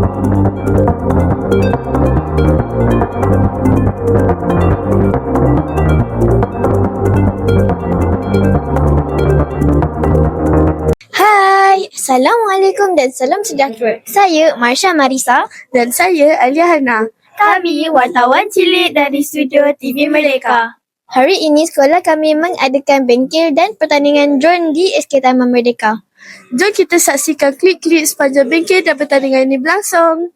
Hai, Assalamualaikum dan salam sejahtera. Saya Marsha Marisa Dan saya Alia Hana. Kami wartawan cilik dari studio TV Merdeka. Hari ini sekolah kami mengadakan bengkel dan pertandingan drone di SK Taman Merdeka. Jom kita saksikan klip-klip sepanjang bengkel dan pertandingan ini berlangsung.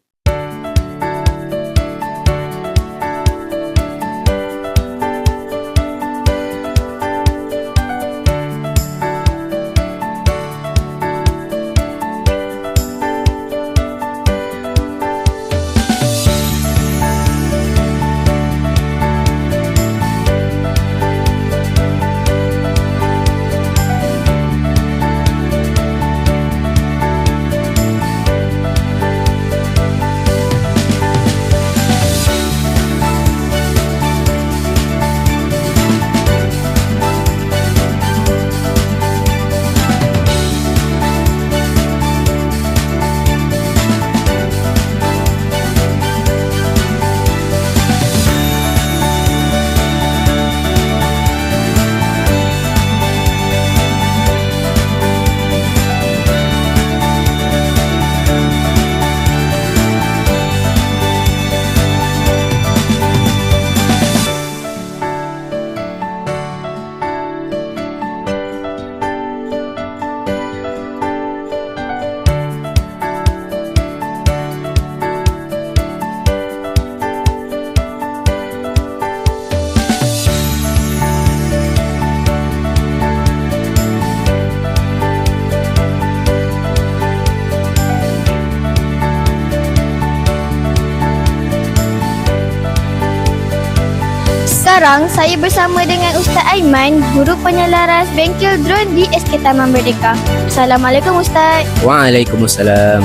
Sekarang saya bersama dengan Ustaz Aiman, guru penyelaras bengkel drone di SK Taman Merdeka. Assalamualaikum Ustaz. Waalaikumsalam.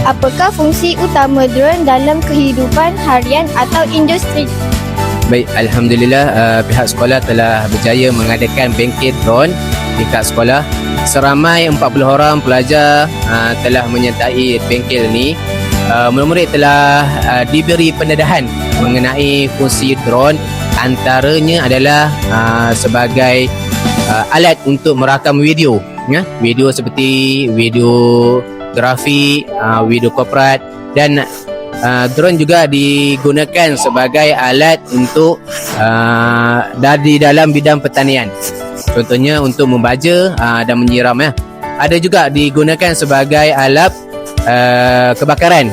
Apakah fungsi utama drone dalam kehidupan harian atau industri? Baik, Alhamdulillah pihak sekolah telah berjaya mengadakan bengkel drone dekat sekolah. Seramai 40 orang pelajar telah menyertai bengkel ni. Murid-murid telah diberi pendedahan mengenai fungsi drone. Antaranya adalah sebagai alat untuk merakam video, video seperti video grafik, video korporat, dan drone juga digunakan sebagai alat untuk di dalam bidang pertanian. Contohnya untuk membaja dan menyiram. Ada juga digunakan sebagai alat kebakaran,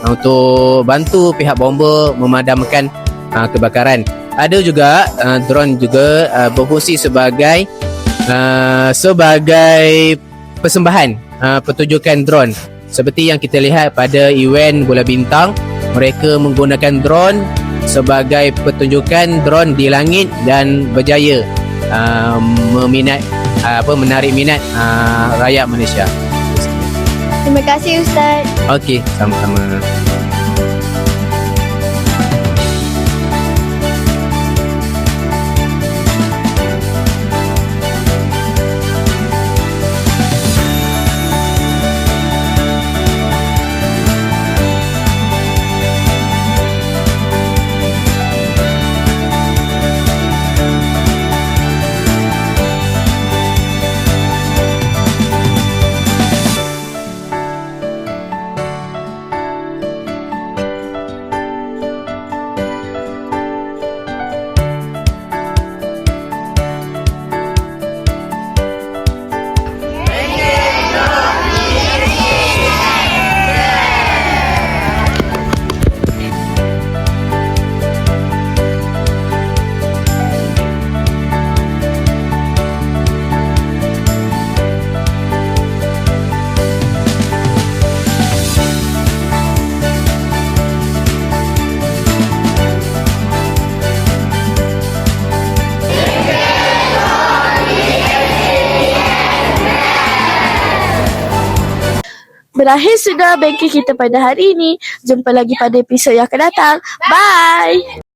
untuk bantu pihak bomba memadamkan kebakaran. Ada juga drone juga berfungsi sebagai persembahan pertunjukan drone. Seperti yang kita lihat pada event bola bintang, mereka menggunakan drone sebagai pertunjukan drone di langit dan berjaya menarik minat rakyat Malaysia. Terima kasih Ustaz. Okey, sama-sama. Berakhir sudah bengkel kita pada hari ini. Jumpa lagi pada episod yang akan datang. Bye!